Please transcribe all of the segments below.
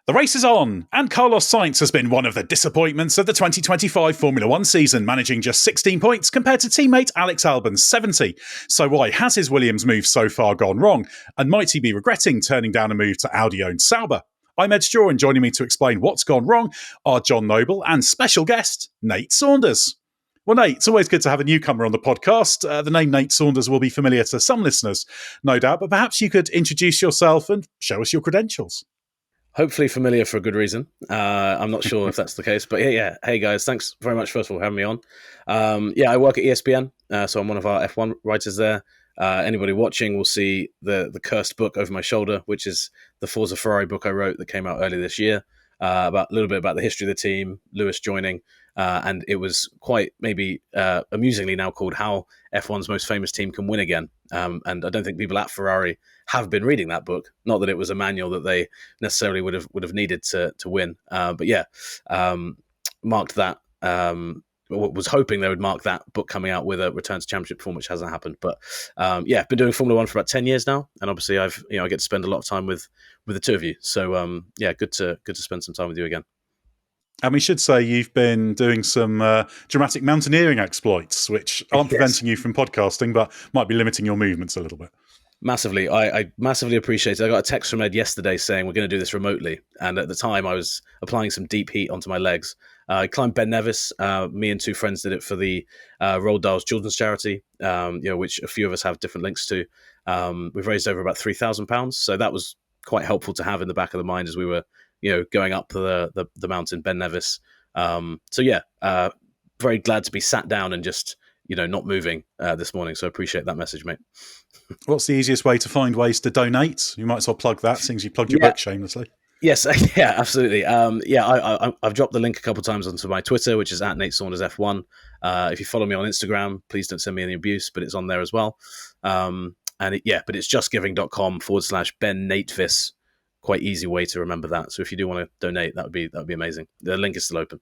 The race is on, and Carlos Sainz has been one of the disappointments of the 2025 Formula One season, managing just 16 points compared to teammate Alex Albon's 70. So why has his Williams move so far gone wrong? And might he be regretting turning down a move to Audi-owned Sauber? I'm Ed Straw, and joining me to explain what's gone wrong are John Noble and special guest Nate Saunders. Well, Nate, it's always good to have a newcomer on the podcast. The name Nate Saunders will be familiar to some listeners, no doubt, but perhaps you could introduce yourself and show us your credentials. Hopefully familiar for a good reason. I'm not sure if that's the case, but yeah. Hey guys, thanks very much first of all for having me on. I work at ESPN, so I'm one of our F1 writers there. Anybody watching will see the cursed book over my shoulder, which is the Forza Ferrari book I wrote that came out earlier this year, about a little bit about the history of the team, Lewis joining, and it was quite maybe amusingly now called How F1's Most Famous Team Can Win Again. And I don't think people at Ferrari have been reading that book. Not that it was a manual that they necessarily would have needed to win. Marked that. Was hoping they would mark that book coming out with a return to championship form, which hasn't happened. But been doing Formula One for about 10 years now, and obviously I get to spend a lot of time with the two of you. So good to spend some time with you again. And we should say you've been doing some dramatic mountaineering exploits, which aren't preventing you from podcasting, but might be limiting your movements a little bit. Massively. I massively appreciate it. I got a text from Ed yesterday saying we're going to do this remotely. And at the time, I was applying some deep heat onto my legs. I climbed Ben Nevis. Me and two friends did it for the Roald Dahl's Children's Charity, which a few of us have different links to. We've raised over about £3,000. So that was quite helpful to have in the back of the mind as we were going up the mountain, Ben Nevis. Very glad to be sat down and just, not moving this morning. So I appreciate that message, mate. What's the easiest way to find ways to donate? You might as well plug that, since you plugged your book shamelessly. Yes, yeah, absolutely. I've dropped the link a couple of times onto my Twitter, which is at Nate Saunders F1. If you follow me on Instagram, please don't send me any abuse, but it's on there as well. But it's justgiving.com/Ben Natevis. Quite easy way to remember that. So if you do want to donate, that would be amazing. The link is still open.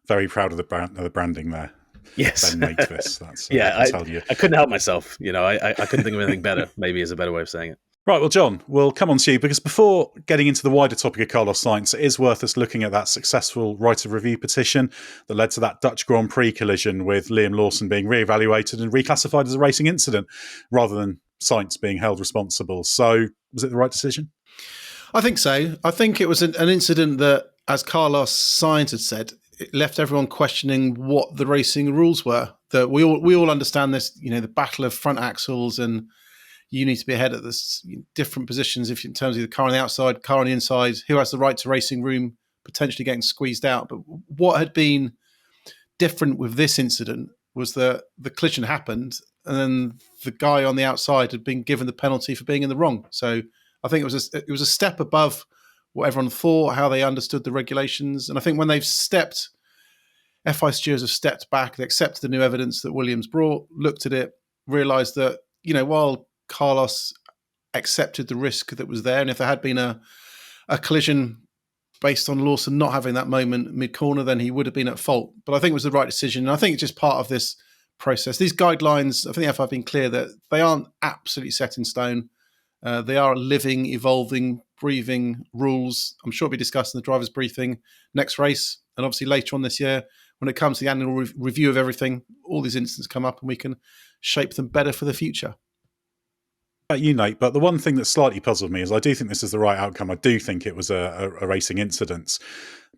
Very proud of the branding there. Yes. Ben Natevis. That's I couldn't help myself. I couldn't think of anything better. Maybe is a better way of saying it. Right, well, John, we'll come on to you, because before getting into the wider topic of Carlos Sainz, it is worth us looking at that successful right of review petition that led to that Dutch Grand Prix collision with Liam Lawson being reevaluated and reclassified as a racing incident rather than Sainz being held responsible. So was it the right decision? I think so. I think it was an incident that, as Carlos Sainz had said, it left everyone questioning what the racing rules were. That we all understand this, the battle of front axles, and you need to be ahead at this different positions in terms of the car on the outside, car on the inside, who has the right to racing room, potentially getting squeezed out. But what had been different with this incident was that the collision happened, and then the guy on the outside had been given the penalty for being in the wrong. So I think it was a step above what everyone thought, how they understood the regulations. And I think when FI stewards have stepped back, they accepted the new evidence that Williams brought, looked at it, realised that, while Carlos accepted the risk that was there, and if there had been a collision based on Lawson not having that moment mid-corner, then he would have been at fault. But I think it was the right decision. And I think it's just part of this process. These guidelines, I think the FI have been clear that they aren't absolutely set in stone. They are living, evolving, breathing rules. I'm sure it'll be discussed in the driver's briefing next race, and obviously later on this year when it comes to the annual review of everything. All these incidents come up and we can shape them better for the future. You, Nate, but the one thing that slightly puzzled me is I do think this is the right outcome. I do think it was a racing incident,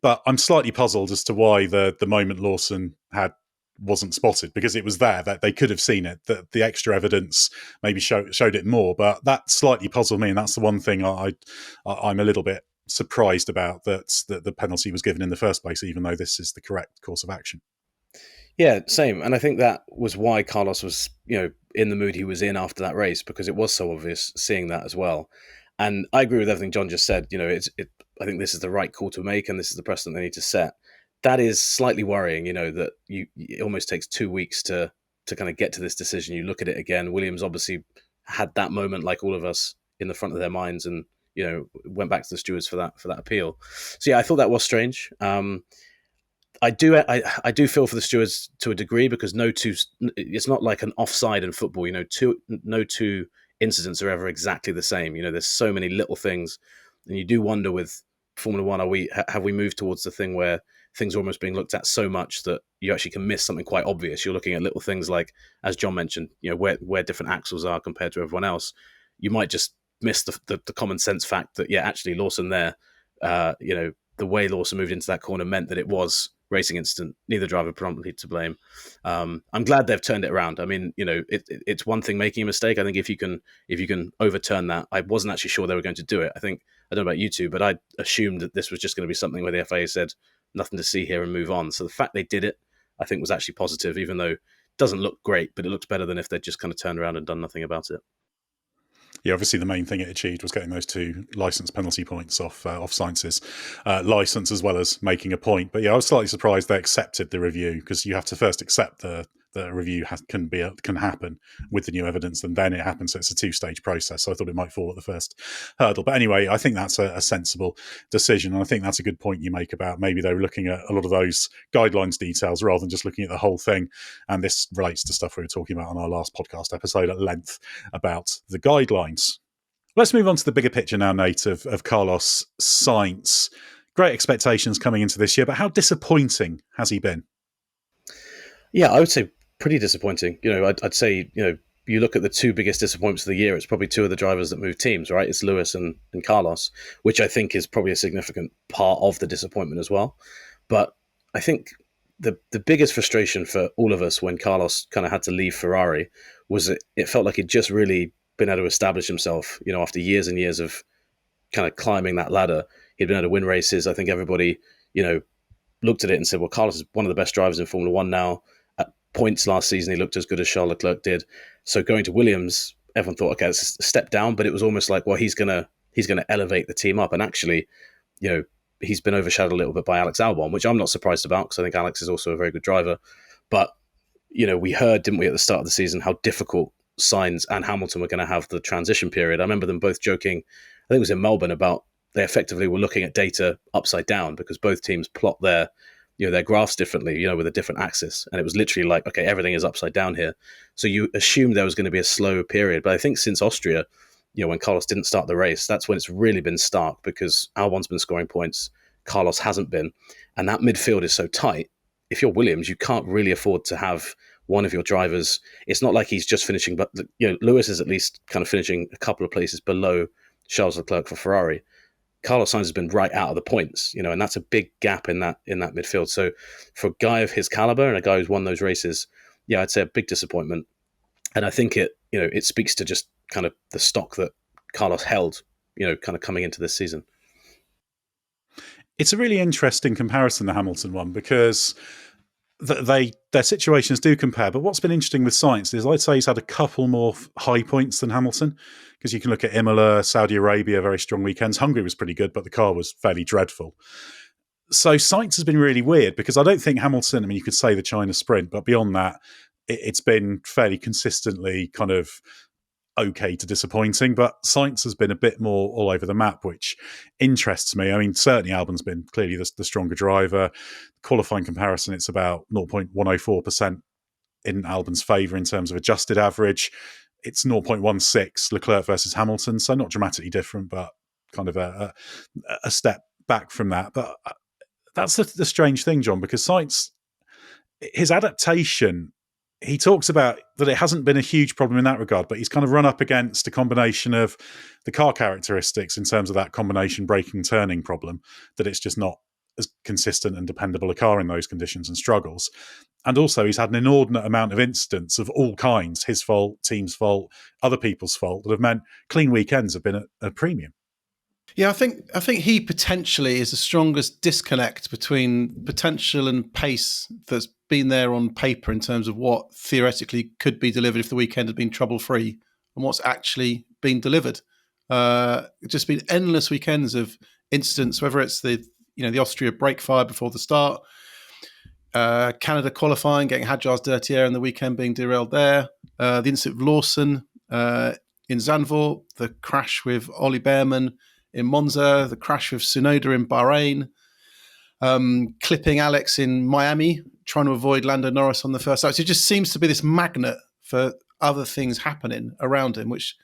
but I'm slightly puzzled as to why the moment Lawson had wasn't spotted, because it was there, that they could have seen it, that the extra evidence maybe showed it more. But that slightly puzzled me, and that's the one thing I'm a little bit surprised about, that the penalty was given in the first place, even though this is the correct course of action. Yeah, same. And I think that was why Carlos was, in the mood he was in after that race, because it was so obvious seeing that as well. And I agree with everything John just said. I think this is the right call to make, and this is the precedent they need to set. That is slightly worrying, that it almost takes 2 weeks to kind of get to this decision. You look at it again. Williams obviously had that moment, like all of us, in the front of their minds, and went back to the stewards for that appeal. So yeah, I thought that was strange. I do feel for the stewards to a degree, because it's not like an offside in football. No two incidents are ever exactly the same. There's so many little things, and you do wonder with Formula One have we moved towards the thing where things are almost being looked at so much that you actually can miss something quite obvious? You're looking at little things like, as John mentioned, where different axles are compared to everyone else. You might just miss the common sense fact that actually Lawson there, the way Lawson moved into that corner meant that it was racing incident. Neither driver promptly to blame. I'm glad they've turned it around. I mean, it's one thing making a mistake. I think if you can overturn that, I wasn't actually sure they were going to do it. I don't know about you two, but I assumed that this was just going to be something where the FIA said nothing to see here and move on. So the fact they did it, I think, was actually positive, even though it doesn't look great, but it looks better than if they'd just kind of turned around and done nothing about it. Yeah, obviously the main thing it achieved was getting those 2 licence penalty points off Sainz's licence, as well as making a point. But yeah, I was slightly surprised they accepted the review, because you have to first accept the review can happen with the new evidence, and then it happens. So it's a 2-stage process. So I thought it might fall at the first hurdle. But anyway, I think that's a sensible decision. And I think that's a good point you make about maybe they were looking at a lot of those guidelines details rather than just looking at the whole thing. And this relates to stuff we were talking about on our last podcast episode at length about the guidelines. Let's move on to the bigger picture now, Nate, of Carlos Sainz. Great expectations coming into this year, but how disappointing has he been? Yeah, I would say pretty disappointing. I'd say, you look at the 2 biggest disappointments of the year, it's probably 2 of the drivers that move teams, right? It's Lewis and Carlos, which I think is probably a significant part of the disappointment as well. But I think the biggest frustration for all of us when Carlos kind of had to leave Ferrari was that it felt like he'd just really been able to establish himself, after years and years of kind of climbing that ladder. He'd been able to win races. I think everybody, looked at it and said, well, Carlos is one of the best drivers in Formula One now. At points last season, he looked as good as Charles Leclerc did. So going to Williams, everyone thought, okay, it's a step down, but it was almost like, well, he's gonna elevate the team up. And actually, he's been overshadowed a little bit by Alex Albon, which I'm not surprised about, because I think Alex is also a very good driver. But, we heard, didn't we, at the start of the season, how difficult Sainz and Hamilton were going to have the transition period. I remember them both joking, I think it was in Melbourne, about they effectively were looking at data upside down, because both teams plot their graphs differently, with a different axis. And it was literally like, okay, everything is upside down here. So you assumed there was going to be a slow period. But I think since Austria, when Carlos didn't start the race, that's when it's really been stark, because Albon's been scoring points, Carlos hasn't been. And that midfield is so tight. If you're Williams, you can't really afford to have one of your drivers. It's not like he's just finishing, but Lewis is at least kind of finishing a couple of places below Charles Leclerc for Ferrari. Carlos Sainz has been right out of the points, and that's a big gap in that midfield. So for a guy of his caliber and a guy who's won those races, yeah, I'd say a big disappointment. And I think it speaks to just kind of the stock that Carlos held, kind of coming into this season. It's a really interesting comparison, the Hamilton one, because their situations do compare. But what's been interesting with Sainz is I'd say he's had a couple more high points than Hamilton, because you can look at Imola, Saudi Arabia, very strong weekends. Hungary was pretty good, but the car was fairly dreadful. So Sainz has been really weird, because I don't think Hamilton, I mean, you could say the China sprint, but beyond that, it's been fairly consistently kind of okay to disappointing. But Sainz has been a bit more all over the map, which interests me. I mean, certainly Albon's been clearly the stronger driver. Qualifying comparison, it's about 0.104% in Albon's favour in terms of adjusted average. It's 0.16 Leclerc versus Hamilton, so not dramatically different, but kind of a step back from that. But that's the strange thing, John, because Sainz, his adaptation, he talks about that it hasn't been a huge problem in that regard, but he's kind of run up against a combination of the car characteristics in terms of that combination braking turning problem, that it's just not as consistent and dependable a car in those conditions, and struggles. And also he's had an inordinate amount of incidents of all kinds, his fault, team's fault, other people's fault, that have meant clean weekends have been at a premium. Yeah, I think he potentially is the strongest disconnect between potential and pace that's been there on paper in terms of what theoretically could be delivered if the weekend had been trouble-free, and what's actually been delivered. It's just been endless weekends of incidents, whether it's the Austria brake fire before the start, Canada qualifying, getting Hadjar's dirty air in the weekend being derailed there, the incident of Lawson in Zandvoort, the crash with Ollie Behrman in Monza, the crash with Tsunoda in Bahrain, clipping Alex in Miami, trying to avoid Lando Norris on the first lap. So it just seems to be this magnet for other things happening around him, which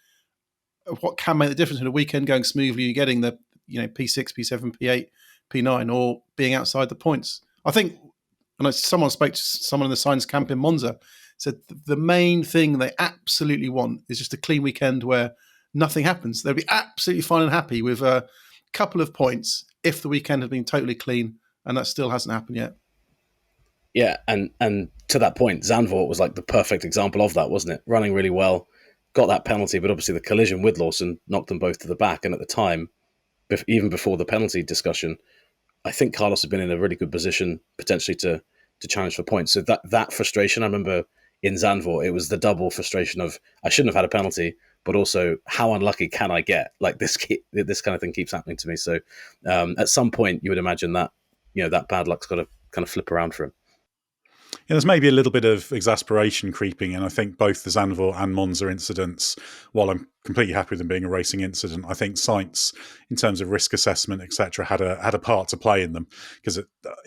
what can make the difference in a weekend going smoothly, you're getting the P6, P7, P8, P9, or being outside the points. I think, and someone spoke to someone in the Sainz camp in Monza, said the main thing they absolutely want is just a clean weekend where nothing happens. They'll be absolutely fine and happy with a couple of points if the weekend had been totally clean, and that still hasn't happened yet. Yeah, and to that point, Zandvoort was like the perfect example of that, wasn't it? Running really well, got that penalty, but obviously the collision with Lawson knocked them both to the back. And at the time, even before the penalty discussion, I think Carlos had been in a really good position potentially to challenge for points. So that frustration, I remember in Zandvoort, it was the double frustration of I shouldn't have had a penalty, but also how unlucky can I get? Like this kind of thing keeps happening to me. So at some point, you would imagine that that bad luck's got to kind of flip around for him. Yeah, there's maybe a little bit of exasperation creeping in. I think both the Zandvoort and Monza incidents, while I'm completely happy with them being a racing incident, I think Sainz, in terms of risk assessment, etc., had a part to play in them, because it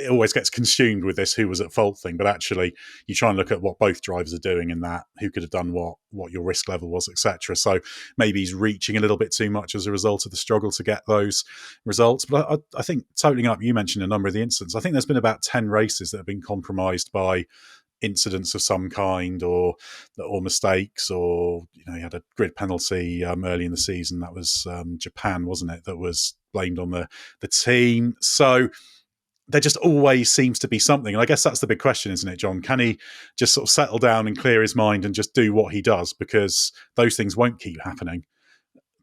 always gets consumed with this who was at fault thing. But actually, you try and look at what both drivers are doing in that, who could have done what your risk level was, etc. So maybe he's reaching a little bit too much as a result of the struggle to get those results. But I think, totaling up, you mentioned a number of the incidents. I think there's been about 10 races that have been compromised by incidents of some kind, or mistakes, or he had a grid penalty early in the season. That was Japan, wasn't it? That was blamed on the team. So there just always seems to be something, and I guess that's the big question, isn't it, John? Can he just sort of settle down and clear his mind and just do what he does? Because those things won't keep happening.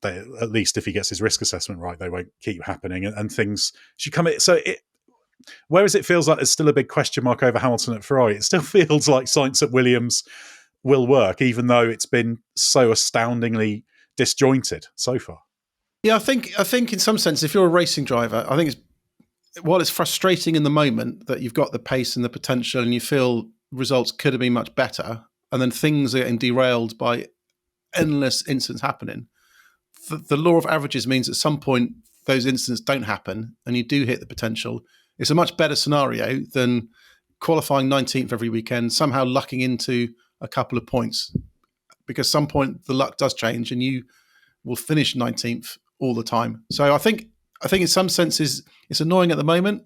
At least if he gets his risk assessment right, they won't keep happening, and things should come in. Whereas it feels like there's still a big question mark over Hamilton at Ferrari, it still feels like Sainz at Williams will work, even though it's been so astoundingly disjointed so far. Yeah, I think in some sense, if you're a racing driver, I think while it's frustrating in the moment that you've got the pace and the potential and you feel results could have been much better, and then things are getting derailed by endless incidents happening, the law of averages means at some point those incidents don't happen and you do hit the potential. It's a much better scenario than qualifying 19th every weekend, somehow lucking into a couple of points, because some point the luck does change and you will finish 19th all the time. So I think in some senses it's annoying at the moment,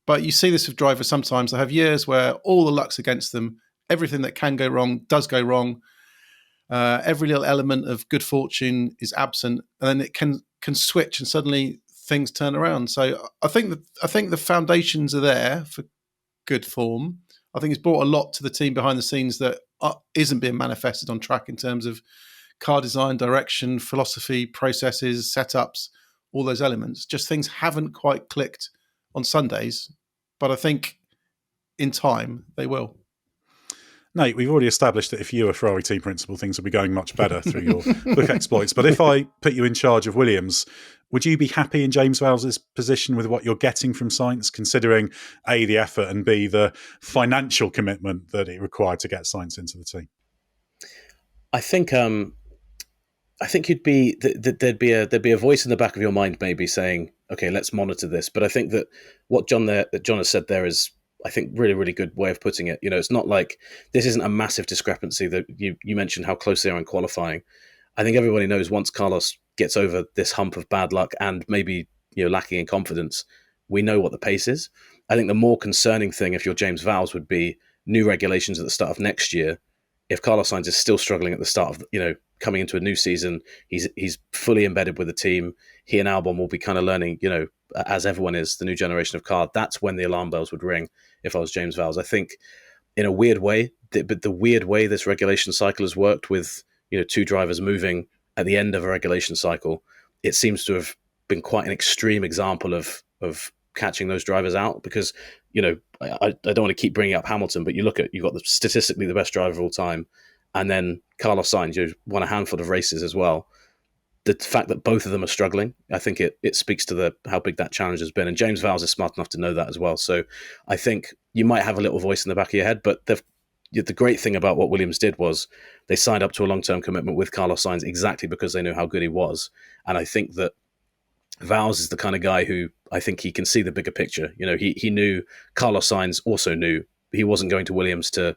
but you see this with drivers sometimes. They have years where all the luck's against them. Everything that can go wrong does go wrong. Every little element of good fortune is absent, and then it can switch and suddenly things turn around. So I think the foundations are there for good form. I think it's brought a lot to the team behind the scenes that isn't being manifested on track in terms of car design, direction, philosophy, processes, setups, all those elements. Just things haven't quite clicked on Sundays, but I think in time they will. Nate, we've already established that if you were Ferrari team principal, things would be going much better through your book exploits. But if I put you in charge of Williams, would you be happy in James Vowles' position with what you're getting from Sainz, considering A, the effort, and B, the financial commitment that it required to get Sainz into the team? I think you'd be there'd be a voice in the back of your mind maybe saying, okay, let's monitor this. But I think that what John has said there is, I think, really, really good way of putting it. It's not like this isn't a massive discrepancy that you mentioned how close they are in qualifying. I think everybody knows once Carlos gets over this hump of bad luck and maybe lacking in confidence, we know what the pace is. I think the more concerning thing, if you're James Vowles, would be new regulations at the start of next year. If Carlos Sainz is still struggling at the start of coming into a new season, he's fully embedded with the team. He and Albon will be kind of learning, as everyone is, the new generation of car. That's when the alarm bells would ring. If I was James Vowles, I think in a weird way, but the weird way this regulation cycle has worked with two drivers moving at the end of a regulation cycle, it seems to have been quite an extreme example of catching those drivers out. Because I don't want to keep bringing up Hamilton, but you've got statistically the best driver of all time, and then Carlos Sainz, won a handful of races as well. The fact that both of them are struggling, I think it speaks to how big that challenge has been. And James Vowles is smart enough to know that as well. So I think you might have a little voice in the back of your head, but the great thing about what Williams did was they signed up to a long-term commitment with Carlos Sainz exactly because they knew how good he was. And I think that Vowles is the kind of guy who I think he can see the bigger picture. He knew Carlos Sainz also knew he wasn't going to Williams to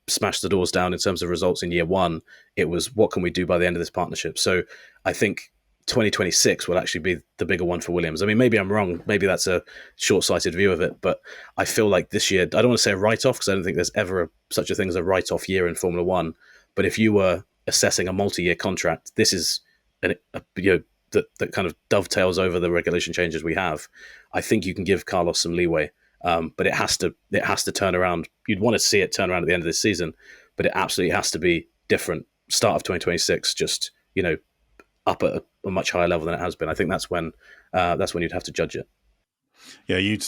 smash the doors down in terms of results in year one. It was, what can we do by the end of this partnership? So I think 2026 will actually be the bigger one for Williams. I mean, maybe I'm wrong. Maybe that's a short-sighted view of it, but I feel like this year, I don't want to say a write-off because I don't think there's ever such a thing as a write-off year in Formula One. But if you were assessing a multi-year contract, this is that kind of dovetails over the regulation changes we have. I think you can give Carlos some leeway, but it has to turn around. You'd want to see it turn around at the end of this season, but it absolutely has to be different. Start of 2026, just up at a much higher level than it has been. I think that's when you'd have to judge it. Yeah, you'd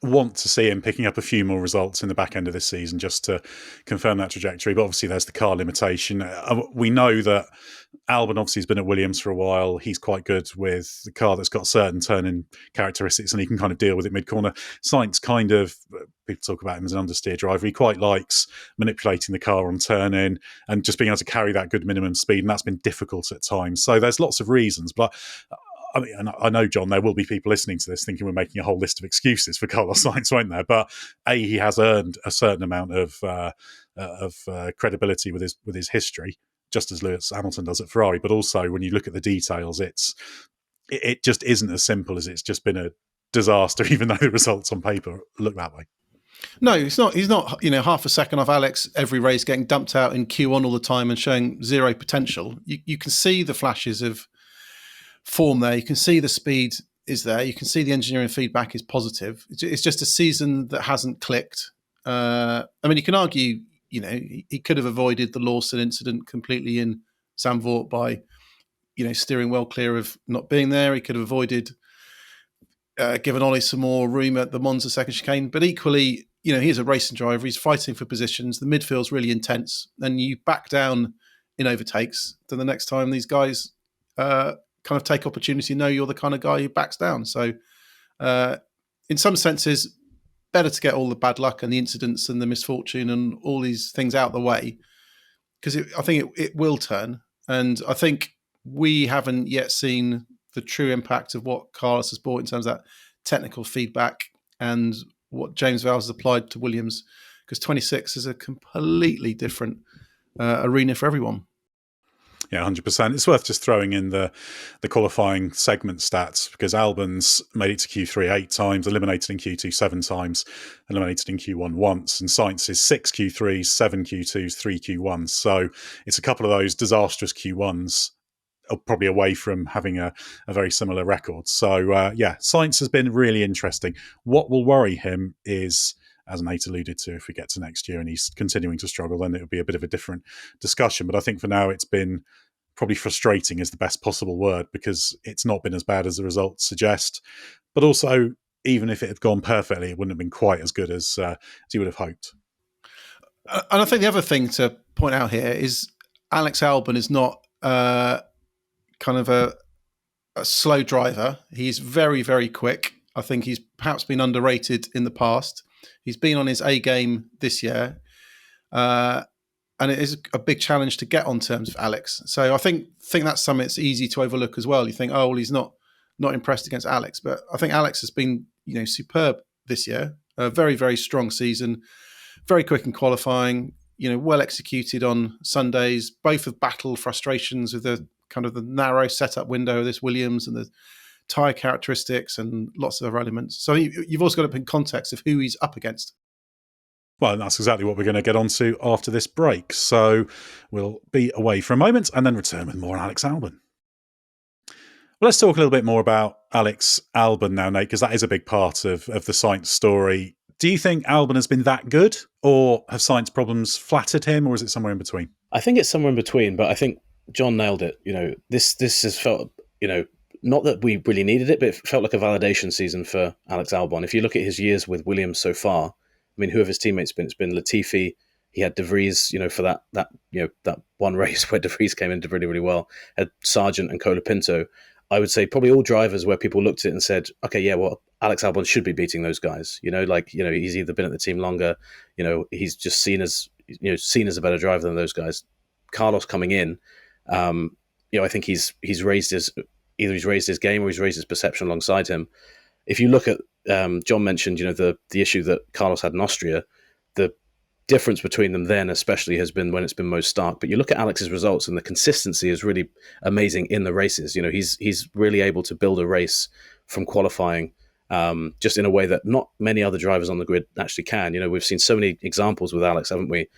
want to see him picking up a few more results in the back end of this season just to confirm that trajectory. But obviously there's the car limitation. We know that Albon obviously has been at Williams for a while. He's quite good with the car that's got certain turning characteristics and he can kind of deal with it mid-corner. Sainz kind of, people talk about him as an understeer driver. He quite likes manipulating the car on turn-in and just being able to carry that good minimum speed, and that's been difficult at times. So there's lots of reasons, but I mean, I know, John, there will be people listening to this thinking we're making a whole list of excuses for Carlos Sainz, won't there? But he has earned a certain amount of credibility with his history, just as Lewis Hamilton does at Ferrari. But also, when you look at the details, it just isn't as simple as it's just been a disaster, even though the results on paper look that way. No, he's not. He's not. Half a second off Alex every race, getting dumped out in Q1 all the time and showing zero potential. You can see the flashes of form there. You can see the speed is there. You can see the engineering feedback is positive. It's just a season that hasn't clicked. I mean, you can argue, he could have avoided the Lawson incident completely in Zandvoort by, steering well clear of not being there. He could have avoided giving Ollie some more room at the Monza second chicane. But equally, he's a racing driver. He's fighting for positions. The midfield's really intense. And you back down in overtakes, then the next time these guys kind of take opportunity, know you're the kind of guy who backs down. So in some senses, better to get all the bad luck and the incidents and the misfortune and all these things out the way, because I think it will turn. And I think we haven't yet seen the true impact of what Carlos has brought in terms of that technical feedback and what James Vowles has applied to Williams, because 26 is a completely different arena for everyone. Yeah, 100%. It's worth just throwing in the qualifying segment stats, because Albon's made it to Q3 8 times, eliminated in Q2 7 times, eliminated in Q1 once, and Sainz is 6 Q3s, 7 Q2s, 3 Q1s. So it's a couple of those disastrous Q1s, probably away from having a very similar record. So Sainz has been really interesting. What will worry him is, as Nate alluded to, if we get to next year and he's continuing to struggle, then it'll be a bit of a different discussion. But I think for now it's been probably frustrating is the best possible word, because it's not been as bad as the results suggest. But also, even if it had gone perfectly, it wouldn't have been quite as good as you would have hoped. And I think the other thing to point out here is Alex Albon is not kind of a slow driver. He's very, very quick. I think he's perhaps been underrated in the past. He's been on his A game this year. And it is a big challenge to get on terms of Alex. So I think that's something that's easy to overlook as well. You think, oh, well, he's not impressed against Alex. But I think Alex has been, superb this year. A very, very strong season. Very quick in qualifying. Well executed on Sundays. Both have battled frustrations with the kind of the narrow setup window of this Williams and the tyre characteristics and lots of other elements. So you've also got to put in context of who he's up against. Well, that's exactly what we're going to get onto after this break. So we'll be away for a moment and then return with more Alex Albon. Well, let's talk a little bit more about Alex Albon now, Nate, because that is a big part of the Sainz story. Do you think Albon has been that good, or have Sainz problems flattered him, or is it somewhere in between? I think it's somewhere in between, but I think John nailed it. This has felt, not that we really needed it, but it felt like a validation season for Alex Albon. If you look at his years with Williams so far, I mean, who have his teammates been? It's been Latifi. He had De Vries, for that one race where De Vries came in did really, really well. Had Sargent and Colapinto. I would say probably all drivers where people looked at it and said, okay, yeah, well, Alex Albon should be beating those guys. He's either been at the team longer, he's just seen as a better driver than those guys. Carlos coming in, I think he's raised his game or he's raised his perception alongside him. If you look at John mentioned, the issue that Carlos had in Austria, the difference between them then especially has been when it's been most stark. But you look at Alex's results and the consistency is really amazing in the races. You know, he's really able to build a race from qualifying just in a way that not many other drivers on the grid actually can. You know, we've seen so many examples with Alex, haven't we,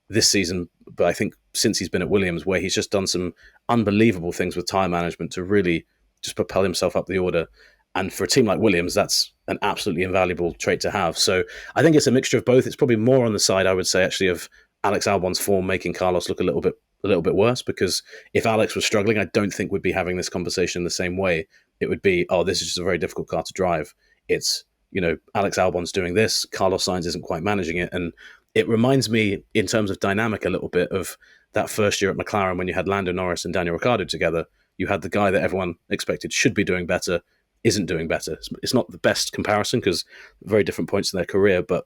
this season, but I think since he's been at Williams, where he's just done some unbelievable things with tyre management to really just propel himself up the order. And for a team like Williams, that's an absolutely invaluable trait to have. So I think it's a mixture of both. It's probably more on the side, I would say, actually, of Alex Albon's form making Carlos look a little bit worse. Because if Alex was struggling, I don't think we'd be having this conversation the same way. It would be, oh, this is just a very difficult car to drive. It's, you know, Alex Albon's doing this, Carlos Sainz isn't quite managing it. And it reminds me, in terms of dynamic, a little bit of that first year at McLaren when you had Lando Norris and Daniel Ricciardo together. You had the guy that everyone expected should be doing better, isn't doing better. It's not the best comparison because very different points in their career, but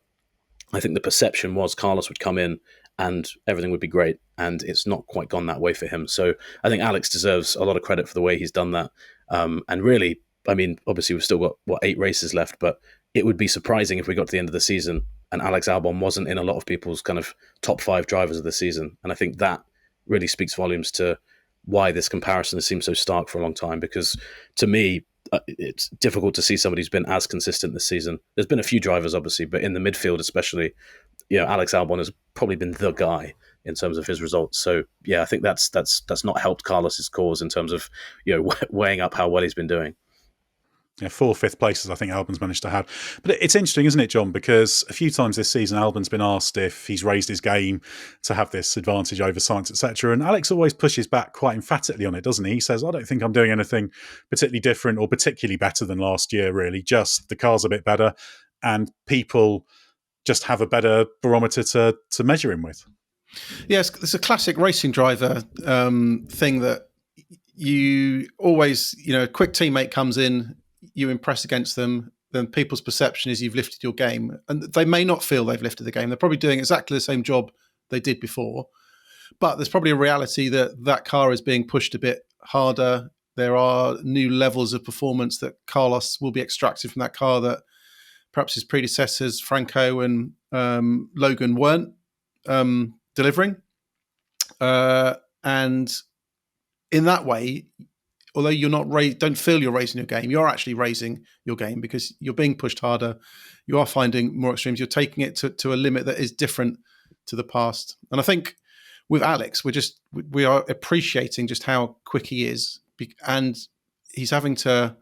I think the perception was Carlos would come in and everything would be great, and it's not quite gone that way for him. So I think Alex deserves a lot of credit for the way he's done that. And really, I mean, obviously we've still got, 8 races left, but it would be surprising if we got to the end of the season and Alex Albon wasn't in a lot of people's kind of top 5 drivers of the season. And I think that really speaks volumes to why this comparison has seemed so stark for a long time, because to me, it's difficult to see somebody who's been as consistent this season. There's been a few drivers, obviously, but in the midfield especially, you know, Alex Albon has probably been the guy in terms of his results. So yeah, I think that's not helped Carlos's cause in terms of, you know, weighing up how well he's been doing. Yeah, 4 fifth places I think Albon's managed to have. But it's interesting, isn't it, John? Because a few times this season, Albon's been asked if he's raised his game to have this advantage over Sainz, etc. And Alex always pushes back quite emphatically on it, doesn't he? He says, I don't think I'm doing anything particularly different or particularly better than last year, really. Just the car's a bit better and people just have a better barometer to measure him with. Yes, it's a classic racing driver thing that you always, you know, a quick teammate comes in, you impress against them, then people's perception is you've lifted your game. And they may not feel they've lifted the game. They're probably doing exactly the same job they did before. But there's probably a reality that that car is being pushed a bit harder. There are new levels of performance that Carlos will be extracted from that car that perhaps his predecessors, Franco and Logan, weren't delivering. And in that way, although you're not don't feel you're raising your game, you're actually raising your game because you're being pushed harder. You are finding more extremes. You're taking it to a limit that is different to the past. And I think with Alex, we are appreciating just how quick he is, and he's having to,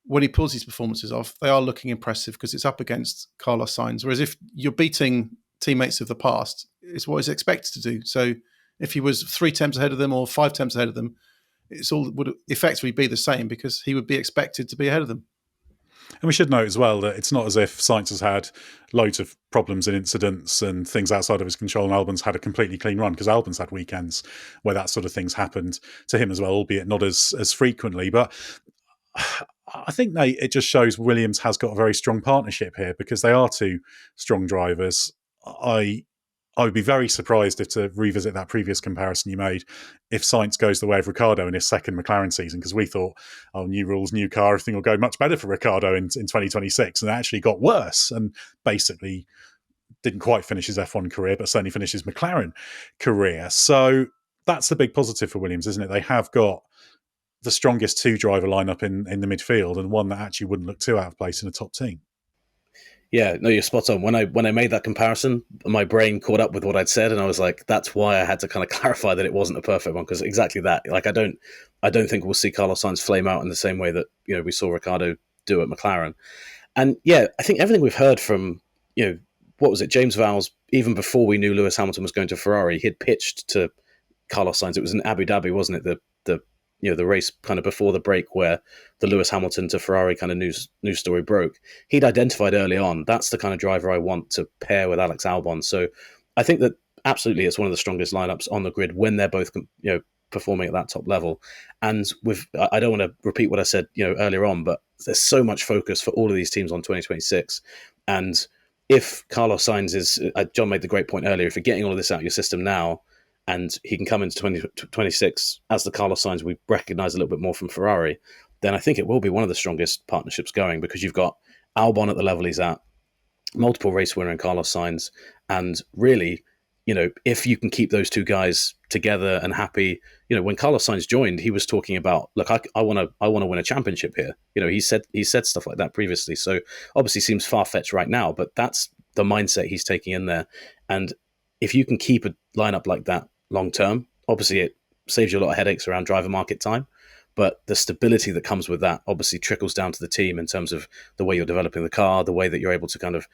when he pulls these performances off, they are looking impressive because it's up against Carlos Sainz. Whereas if you're beating teammates of the past, it's what he's expected to do. So if he was 3 attempts ahead of them or 5 attempts ahead of them, it's all would effectively be the same because he would be expected to be ahead of them. And we should note as well that it's not as if Sainz has had loads of problems and incidents and things outside of his control and Albon's had a completely clean run, because Albon's had weekends where that sort of thing's happened to him as well, albeit not as frequently. But I think, Nate, it just shows Williams has got a very strong partnership here because they are 2 strong drivers. I would be very surprised if, to revisit that previous comparison you made, if Sainz goes the way of Ricciardo in his second McLaren season, because we thought, oh, new rules, new car, everything will go much better for Ricciardo in 2026, and it actually got worse and basically didn't quite finish his F1 career, but certainly finished his McLaren career. So that's the big positive for Williams, isn't it? They have got the strongest 2-driver lineup in the midfield and one that actually wouldn't look too out of place in a top team. Yeah, no, you're spot on. When I made that comparison, my brain caught up with what I'd said, and I was like, that's why I had to kind of clarify that it wasn't a perfect one, because exactly that. Like, I don't think we'll see Carlos Sainz flame out in the same way that, you know, we saw Ricciardo do at McLaren. And yeah, I think everything we've heard from, you know, what was it, James Vowles, even before we knew Lewis Hamilton was going to Ferrari, he'd pitched to Carlos Sainz. It was in Abu Dhabi, wasn't it? The race kind of before the break where the Lewis Hamilton to Ferrari kind of news story broke. He'd identified early on, that's the kind of driver I want to pair with Alex Albon. So I think that absolutely it's one of the strongest lineups on the grid when they're both, you know, performing at that top level. And I don't want to repeat what I said, you know, earlier on, but there's so much focus for all of these teams on 2026. And if Carlos Sainz is, John made the great point earlier, if you're getting all of this out of your system now, and he can come into 2026 as the Carlos Sainz we recognise a little bit more from Ferrari, then I think it will be one of the strongest partnerships going, because you've got Albon at the level he's at, multiple race winner in Carlos Sainz, and really, if you can keep those two guys together and happy, when Carlos Sainz joined, he was talking about, look, I want to win a championship here. He said stuff like that previously. So obviously seems far fetched right now, but that's the mindset he's taking in there. And if you can keep a lineup like that long term, obviously it saves you a lot of headaches around driver market time. But the stability that comes with that obviously trickles down to the team in terms of the way you're developing the car, the way that you're able to kind of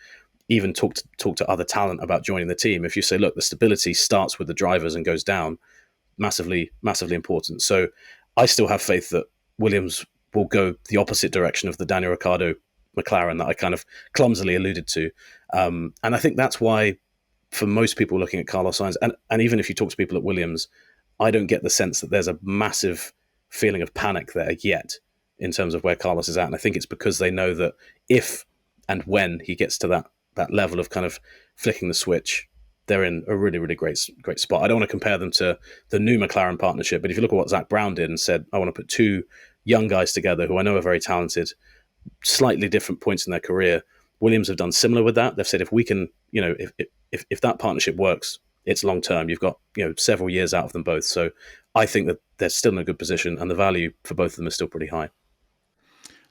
even talk to other talent about joining the team. If you say, look, the stability starts with the drivers and goes down, massively, massively important. So I still have faith that Williams will go the opposite direction of the Daniel Ricciardo McLaren that I kind of clumsily alluded to. And I think that's why, for most people looking at Carlos Sainz, and even if you talk to people at Williams, I don't get the sense that there's a massive feeling of panic there yet in terms of where Carlos is at. And I think it's because they know that if and when he gets to that level of kind of flicking the switch, they're in a really, really great spot. I don't want to compare them to the new McLaren partnership, but if you look at what Zach Brown did and said, I want to put two young guys together who I know are very talented, slightly different points in their career. Williams have done similar with that. They've said, if we can, if that partnership works, it's long term. You've got several years out of them both. So I think that they're still in a good position, and the value for both of them is still pretty high.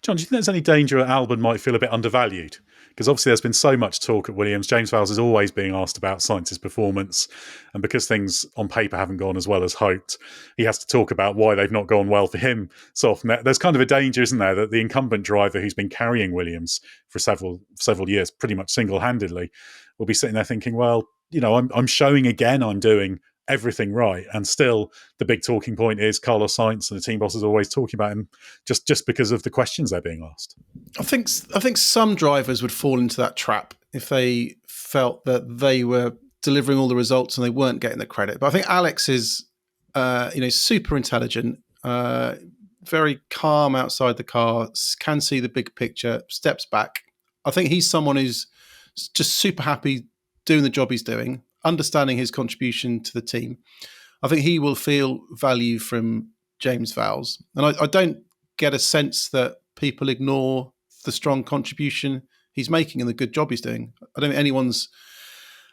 John, do you think there's any danger that Albon might feel a bit undervalued? Because obviously there's been so much talk at Williams. James Vowles is always being asked about Sainz's performance. And because things on paper haven't gone as well as hoped, he has to talk about why they've not gone well for him so often. There's kind of a danger, isn't there, that the incumbent driver who's been carrying Williams for several years, pretty much single-handedly, will be sitting there thinking, well, I'm showing again I'm doing everything right, and still the big talking point is Carlos Sainz, and the team boss is always talking about him just because of the questions they're being asked. I think some drivers would fall into that trap if they felt that they were delivering all the results and they weren't getting the credit. But I think Alex is super intelligent, very calm outside the car, can see the big picture, steps back. I think he's someone who's just super happy doing the job he's doing, understanding his contribution to the team. I think he will feel value from James Vowles. And I don't get a sense that people ignore the strong contribution he's making and the good job he's doing. I don't think anyone's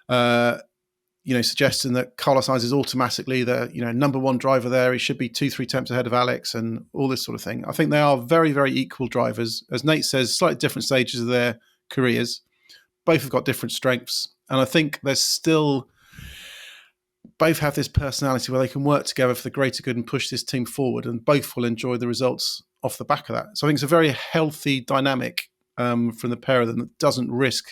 suggesting that Carlos Sainz is automatically the number one driver there. He should be 2-3 tenths ahead of Alex and all this sort of thing. I think they are very, very equal drivers. As Nate says, slightly different stages of their careers. Both have got different strengths. And I think there's still, both have this personality where they can work together for the greater good and push this team forward, and both will enjoy the results off the back of that. So I think it's a very healthy dynamic from the pair of them that doesn't risk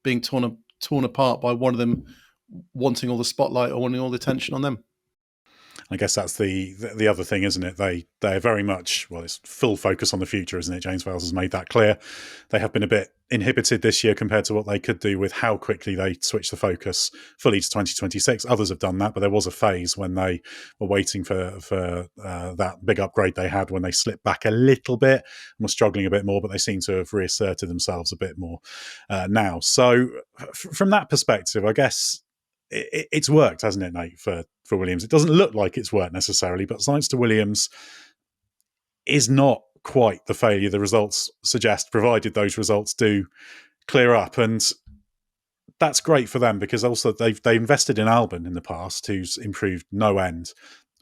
being torn apart by one of them wanting all the spotlight or wanting all the attention on them. I guess that's the other thing, isn't it? They're very much, it's full focus on the future, isn't it? James Vowles has made that clear. They have been a bit inhibited this year compared to what they could do with how quickly they switch the focus fully to 2026. Others have done that, but there was a phase when they were waiting for that big upgrade they had when they slipped back a little bit and were struggling a bit more, but they seem to have reasserted themselves a bit more now. So from that perspective, I guess it's worked, hasn't it, Nate, for Williams? It doesn't look like it's worked necessarily, but Sainz to Williams is not quite the failure the results suggest, provided those results do clear up. And that's great for them, because also they invested in Albon in the past, who's improved no end.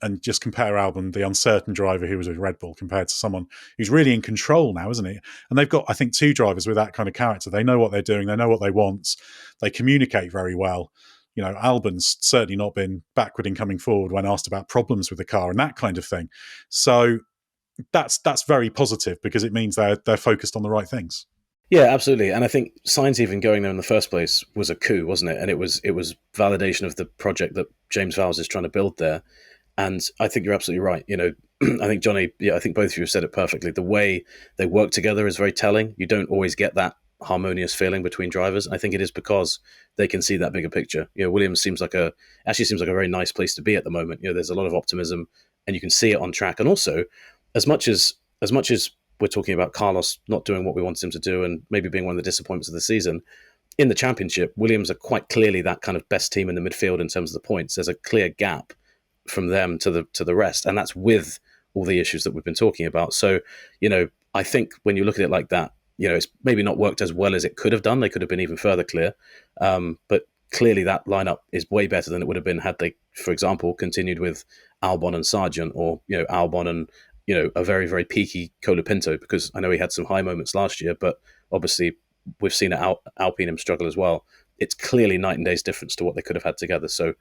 And just compare Albon, the uncertain driver who was with Red Bull, compared to someone who's really in control now, isn't he? And they've got, I think, two drivers with that kind of character. They know what they're doing. They know what they want. They communicate very well. Albon's certainly not been backward in coming forward when asked about problems with the car and that kind of thing. So that's very positive, because it means they're focused on the right things. Yeah, absolutely. And I think Sainz even going there in the first place was a coup, wasn't it? And it was validation of the project that James Vowles is trying to build there. And I think you're absolutely right. I think Johnny, I think both of you have said it perfectly. The way they work together is very telling. You don't always get that harmonious feeling between drivers. I think it is because they can see that bigger picture. Williams seems like a very nice place to be at the moment. There's a lot of optimism, and you can see it on track. And also, as much as we're talking about Carlos not doing what we wanted him to do and maybe being one of the disappointments of the season, in the championship, Williams are quite clearly that kind of best team in the midfield in terms of the points. There's a clear gap from them to the rest, and that's with all the issues that we've been talking about. So, I think when you look at it like that, it's maybe not worked as well as it could have done. They could have been even further clear. But clearly that lineup is way better than it would have been had they, for example, continued with Albon and Sargent, or, Albon and, a very, very peaky Colapinto, because I know he had some high moments last year, but obviously we've seen Alpine him struggle as well. It's clearly night and day's difference to what they could have had together. So,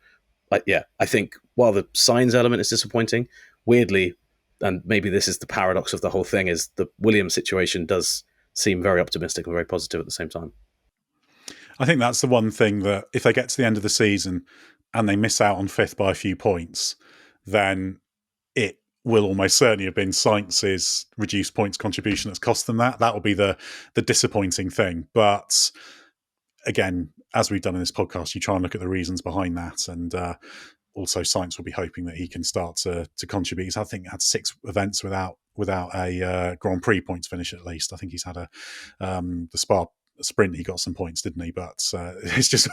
I think while the Sainz element is disappointing, weirdly, and maybe this is the paradox of the whole thing, is the Williams situation does seem very optimistic and very positive at the same time. I think that's the one thing that if they get to the end of the season and they miss out on fifth by a few points, then it will almost certainly have been Sainz's reduced points contribution that's cost them that. That will be the disappointing thing. But again, as we've done in this podcast, you try and look at the reasons behind that. And also Sainz will be hoping that he can start to contribute. He's, I think, had 6 events without a Grand Prix points finish at least. I think he's had the Spa sprint, he got some points, didn't he? But it's just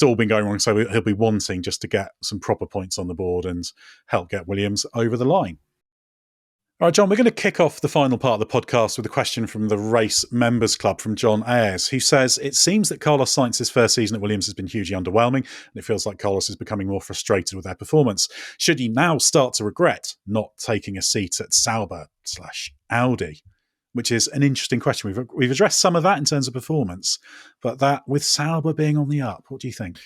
all been going wrong. So he'll be wanting just to get some proper points on the board and help get Williams over the line. All right, John, we're going to kick off the final part of the podcast with a question from the Race Members Club from John Ayres, who says, it seems that Carlos Sainz's first season at Williams has been hugely underwhelming, and it feels like Carlos is becoming more frustrated with their performance. Should he now start to regret not taking a seat at Sauber/Audi? Which is an interesting question. We've addressed some of that in terms of performance, but that with Sauber being on the up, what do you think?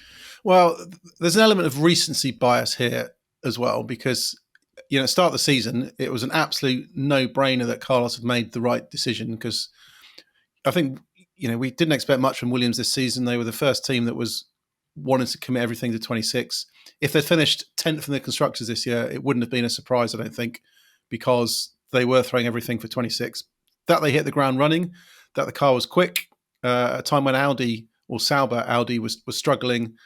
Well, there's an element of recency bias here as well, because start of the season, it was an absolute no-brainer that Carlos had made the right decision, because I think, we didn't expect much from Williams this season. They were the first team that was wanting to commit everything to 26. If they'd finished 10th in the Constructors this year, it wouldn't have been a surprise, I don't think, because they were throwing everything for 26. That they hit the ground running, that the car was quick, at a time when Audi was struggling.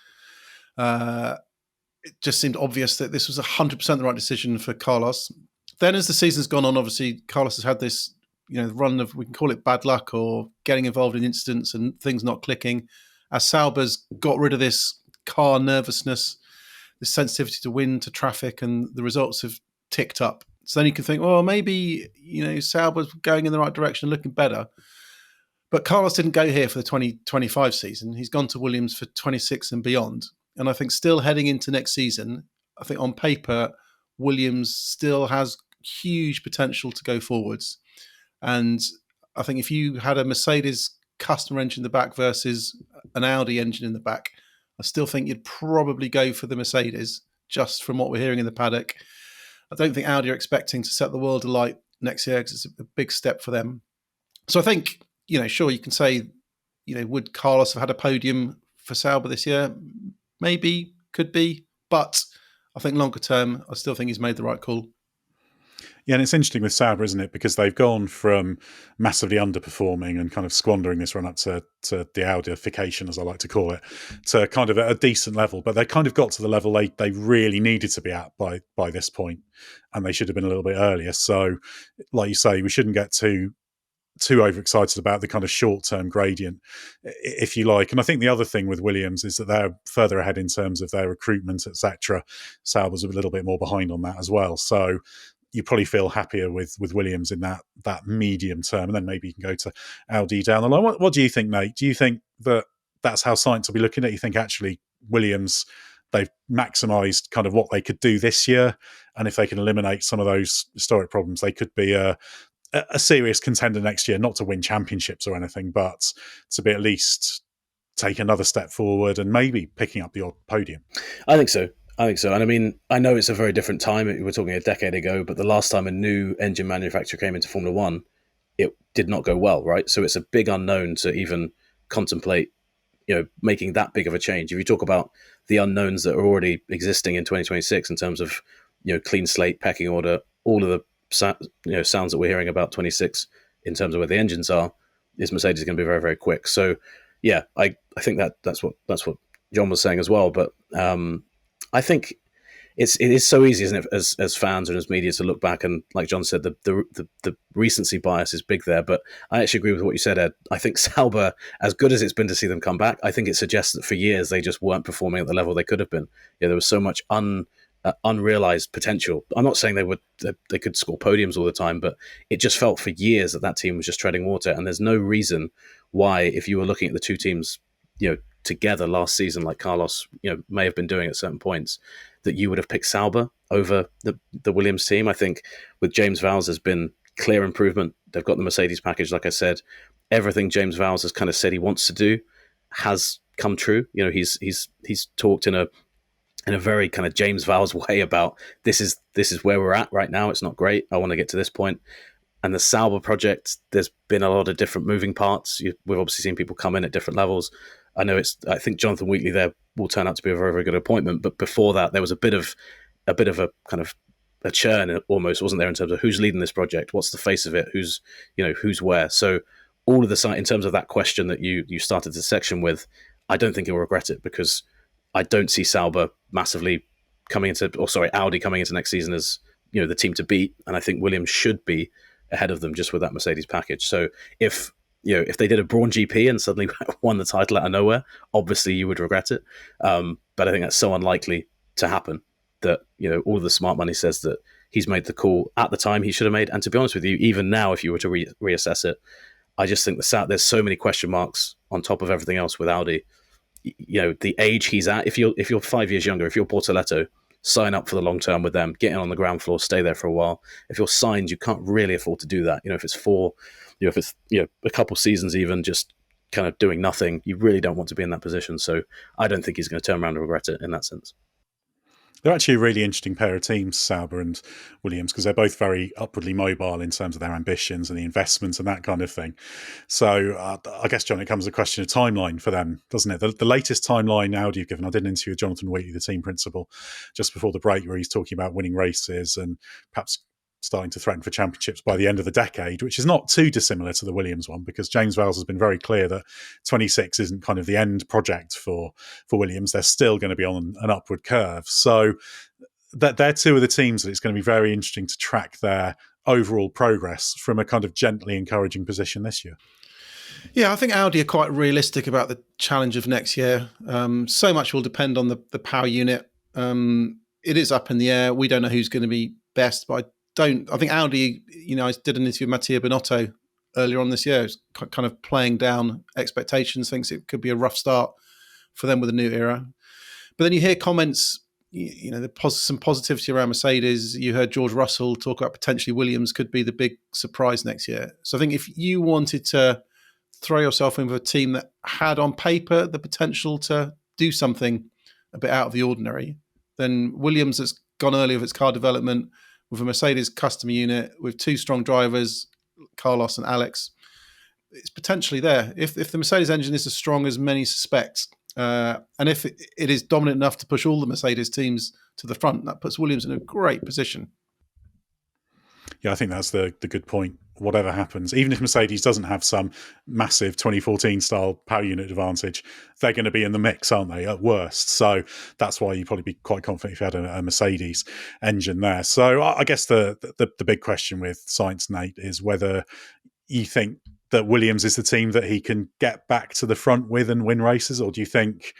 It just seemed obvious that this was 100% the right decision for Carlos. Then as the season's gone on, obviously, Carlos has had this, run of, we can call it bad luck or getting involved in incidents and things not clicking. As Sauber's got rid of this car nervousness, this sensitivity to wind, to traffic, and the results have ticked up. So then you can think, well, maybe, Sauber's going in the right direction, looking better. But Carlos didn't go here for the 2025 season. He's gone to Williams for 26 and beyond. And I think still heading into next season, I think on paper, Williams still has huge potential to go forwards. And I think if you had a Mercedes customer engine in the back versus an Audi engine in the back, I still think you'd probably go for the Mercedes, just from what we're hearing in the paddock. I don't think Audi are expecting to set the world alight next year, because it's a big step for them. So I think, sure, you can say, would Carlos have had a podium for Sauber this year? Maybe, could be. But I think longer term, I still think he's made the right call. Yeah, and it's interesting with Sauber, isn't it? Because they've gone from massively underperforming and kind of squandering this run up to the Audification, as I like to call it, to kind of at a decent level. But they kind of got to the level they really needed to be at by this point, and they should have been a little bit earlier. So, like you say, we shouldn't get too overexcited about the kind of short-term gradient, if you like. And I think the other thing with Williams is that they're further ahead in terms of their recruitment, etc. Sauber's a little bit more behind on that as well. So you probably feel happier with Williams in that medium term, and then maybe you can go to Audi down the line. What do you think, Nate? Do you think that that's how Sainz will be looking at it? You think actually Williams, they've maximised kind of what they could do this year, and if they can eliminate some of those historic problems, they could be a serious contender next year, not to win championships or anything, but to be at least take another step forward and maybe picking up the odd podium? I think so. And I mean, I know it's a very different time. We're talking a decade ago, but the last time a new engine manufacturer came into Formula One, it did not go well, right? So it's a big unknown to even contemplate, making that big of a change. If you talk about the unknowns that are already existing in 2026 in terms of, clean slate, pecking order, all of the sounds that we're hearing about 26 in terms of where the engines are, is Mercedes going to be very, very quick. So yeah, I think that's what John was saying as well. But I think it is so easy, isn't it, as fans and as media, to look back and, like John said, the recency bias is big there. But I actually agree with what you said, Ed. I think Sauber, as good as it's been to see them come back, I think it suggests that for years they just weren't performing at the level they could have been. There was so much unrealized potential. I'm not saying they could score podiums all the time, but it just felt for years that team was just treading water. And there's no reason why, if you were looking at the two teams, together last season, like Carlos, may have been doing at certain points, that you would have picked Sauber over the Williams team. I think with James Vowles, there's been clear improvement. They've got the Mercedes package, like I said. Everything James Vowles has kind of said he wants to do has come true. He's talked in a very kind of James Vowles way about this is where we're at right now. It's not great. I want to get to this point. And the Sauber project, there's been a lot of different moving parts. We've obviously seen people come in at different levels. I think Jonathan Wheatley there will turn out to be a very, very good appointment. But before that, there was a bit of a kind of a churn almost, wasn't there, in terms of who's leading this project, what's the face of it, who's where. So all of the in terms of that question that you started the section with, I don't think he'll regret it, because I don't see Sauber massively Audi coming into next season as the team to beat, and I think Williams should be ahead of them just with that Mercedes package. So if they did a Brawn GP and suddenly won the title out of nowhere, obviously you would regret it. But I think that's so unlikely to happen that all of the smart money says that he's made the call at the time he should have made. And to be honest with you, even now, if you were to reassess it, I just think there's so many question marks on top of everything else with Audi. The age he's at, if you're 5 years younger, if you're Bortoletto, sign up for the long term with them, get in on the ground floor, stay there for a while. If you're signed, you can't really afford to do that. If it's a couple seasons even just kind of doing nothing, you really don't want to be in that position. So I don't think he's going to turn around and regret it in that sense. They're actually a really interesting pair of teams, Sauber and Williams, because they're both very upwardly mobile in terms of their ambitions and the investments and that kind of thing. So I guess, John, it comes to a question of timeline for them, doesn't it? The latest timeline Audi have given, I did an interview with Jonathan Wheatley, the team principal, just before the break, where he's talking about winning races and perhaps starting to threaten for championships by the end of the decade, which is not too dissimilar to the Williams one, because James Vowles has been very clear that 26 isn't kind of the end project for Williams. They're still going to be on an upward curve. So they're two of the teams that it's going to be very interesting to track their overall progress from a kind of gently encouraging position this year. Yeah, I think Audi are quite realistic about the challenge of next year. So much will depend on the power unit. It is up in the air. We don't know who's going to be best, but I think Audi, I did an interview with Mattia Binotto earlier on this year. It's kind of playing down expectations, thinks it could be a rough start for them with a new era. But then you hear comments, some positivity around Mercedes. You heard George Russell talk about potentially Williams could be the big surprise next year. So I think if you wanted to throw yourself in with a team that had on paper the potential to do something a bit out of the ordinary, then Williams has gone early with its car development, with a Mercedes customer unit, with two strong drivers, Carlos and Alex. It's potentially there. If the Mercedes engine is as strong as many suspect, and if it is dominant enough to push all the Mercedes teams to the front, that puts Williams in a great position. Yeah, I think that's the good point. Whatever happens, even if Mercedes doesn't have some massive 2014 style power unit advantage, they're going to be in the mix, aren't they, at worst? So that's why you'd probably be quite confident if you had a Mercedes engine there. So I guess the big question with Sainz, Nate, is whether you think that Williams is the team that he can get back to the front with and win races, or do you think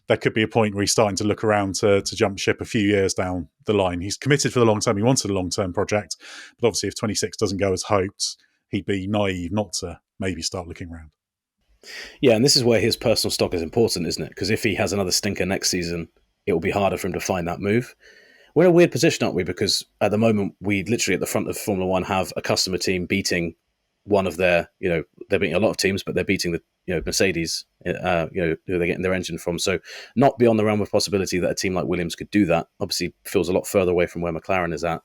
there could be a point where he's starting to look around to jump ship a few years down the line? He's committed for the long term. He wanted a long-term project, but obviously if 26 doesn't go as hoped, he'd be naive not to maybe start looking around. Yeah, and this is where his personal stock is important, isn't it? Because if he has another stinker next season, it will be harder for him to find that move. We're in a weird position, aren't we? Because at the moment, we literally at the front of Formula One have a customer team beating one of their, they're beating a lot of teams, but they're beating the, Mercedes, who they're getting their engine from. So not beyond the realm of possibility that a team like Williams could do that. Obviously feels a lot further away from where McLaren is at.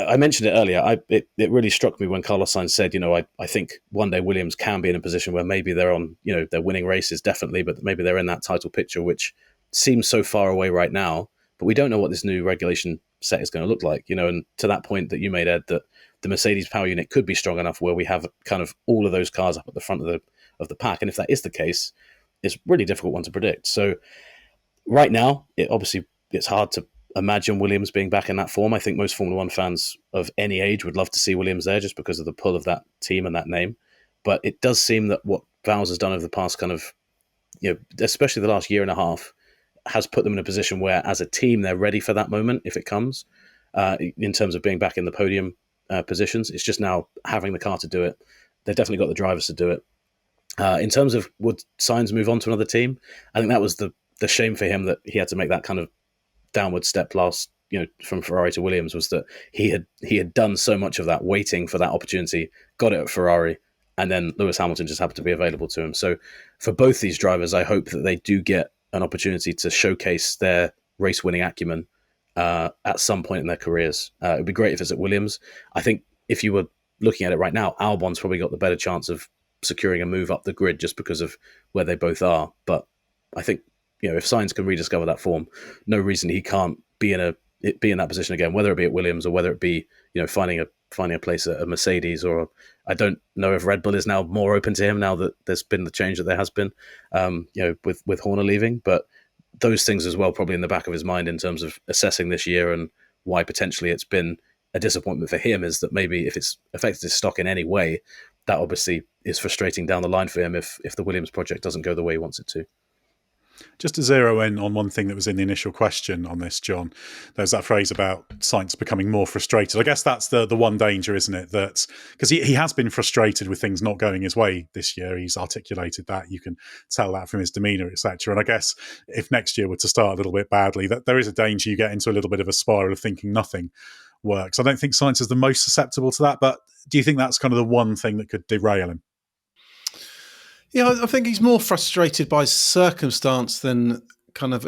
I mentioned it earlier. It really struck me when Carlos Sainz said, I think one day Williams can be in a position where maybe they're on, they're winning races definitely, but maybe they're in that title picture, which seems so far away right now. But we don't know what this new regulation set is going to look like, and to that point that you made, Ed, that the Mercedes power unit could be strong enough where we have kind of all of those cars up at the front of the pack. And if that is the case, it's a really difficult one to predict. So right now, it's hard to imagine Williams being back in that form. I think most Formula One fans of any age would love to see Williams there just because of the pull of that team and that name. But it does seem that what Vowles has done over the past kind of, especially the last year and a half, has put them in a position where, as a team, they're ready for that moment if it comes. In terms of being back in the podium positions, it's just now having the car to do it. They've definitely got the drivers to do it. In terms of would Sainz move on to another team, I think that was the shame for him, that he had to make that kind of downward step last, from Ferrari to Williams, was that he had done so much of that, waiting for that opportunity, got it at Ferrari, and then Lewis Hamilton just happened to be available to him. So for both these drivers, I hope that they do get an opportunity to showcase their race-winning acumen at some point in their careers. It would be great if it's at Williams. I think if you were looking at it right now, Albon's probably got the better chance of securing a move up the grid just because of where they both are. But I think, if Sainz can rediscover that form, no reason he can't be in that position again, whether it be at Williams or whether it be, finding a place at a Mercedes, or I don't know if Red Bull is now more open to him now that there's been the change that there has been, with Horner leaving. But those things as well, probably in the back of his mind in terms of assessing this year and why potentially it's been a disappointment for him, is that maybe if it's affected his stock in any way, that obviously is frustrating down the line for him if the Williams project doesn't go the way he wants it to. Just to zero in on one thing that was in the initial question on this, John, there's that phrase about Sainz becoming more frustrated. I guess that's the one danger, isn't it? That because he has been frustrated with things not going his way this year. He's articulated that. You can tell that from his demeanour, etc. And I guess if next year were to start a little bit badly, that there is a danger you get into a little bit of a spiral of thinking nothing works. I don't think Sainz is the most susceptible to that, but do you think that's kind of the one thing that could derail him? Yeah, I think he's more frustrated by circumstance than kind of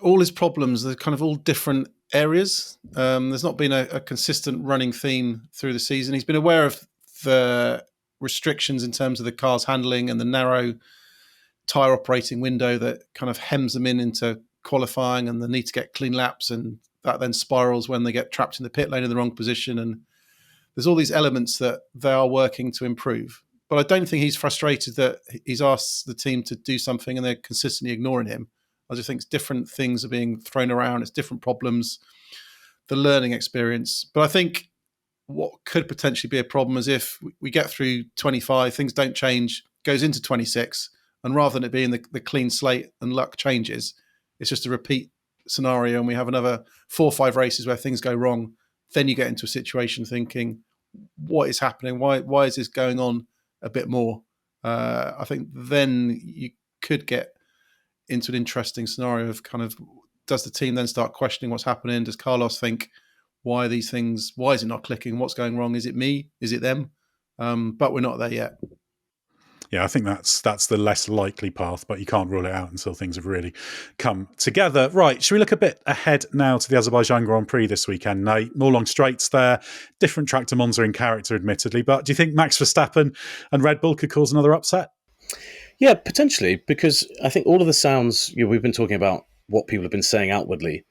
all his problems. They're kind of all different areas. There's not been a consistent running theme through the season. He's been aware of the restrictions in terms of the car's handling and the narrow tyre operating window that kind of hems them into qualifying, and the need to get clean laps, and that then spirals when they get trapped in the pit lane in the wrong position. And there's all these elements that they are working to improve. But I don't think he's frustrated that he's asked the team to do something and they're consistently ignoring him. I just think different things are being thrown around. It's different problems, the learning experience. But I think what could potentially be a problem is if we get through 25, things don't change, goes into 26, and rather than it being the clean slate and luck changes, it's just a repeat scenario, and we have another 4 or 5 races where things go wrong. Then you get into a situation thinking, what is happening? Why is this going on a bit more? I think then you could get into an interesting scenario of kind of, does the team then start questioning what's happening? Does Carlos think, why are these things, why is it not clicking? What's going wrong? Is it me? Is it them? But we're not there yet. Yeah, I think that's the less likely path, but you can't rule it out until things have really come together. Right, should we look a bit ahead now to the Azerbaijan Grand Prix this weekend, Nate? More long straights there, different track to Monza in character, admittedly, but do you think Max Verstappen and Red Bull could cause another upset? Yeah, potentially, because I think all of the sounds, we've been talking about what people have been saying outwardly.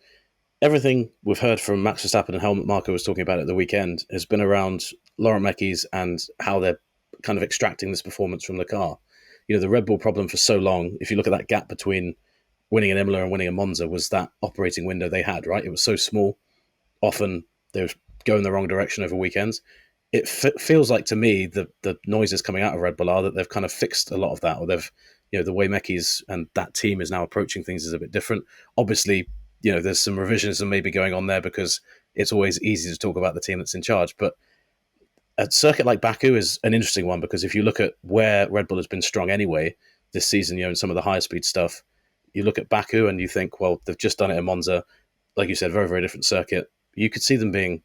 Everything we've heard from Max Verstappen and Helmut Marko was talking about at the weekend has been around Laurent Mekies and how they're kind of extracting this performance from the car. The Red Bull problem for so long, if you look at that gap between winning in Imola and winning in Monza, was that operating window they had, right? It was so small. Often they were going the wrong direction over weekends. It feels like to me the noises coming out of Red Bull are that they've kind of fixed a lot of that, or they've, the way Mekies and that team is now approaching things is a bit different. Obviously, there's some revisionism maybe going on there because it's always easy to talk about the team that's in charge, but a circuit like Baku is an interesting one because if you look at where Red Bull has been strong anyway this season, in some of the higher speed stuff, you look at Baku and you think, well, they've just done it in Monza. Like you said, very, very different circuit. You could see them being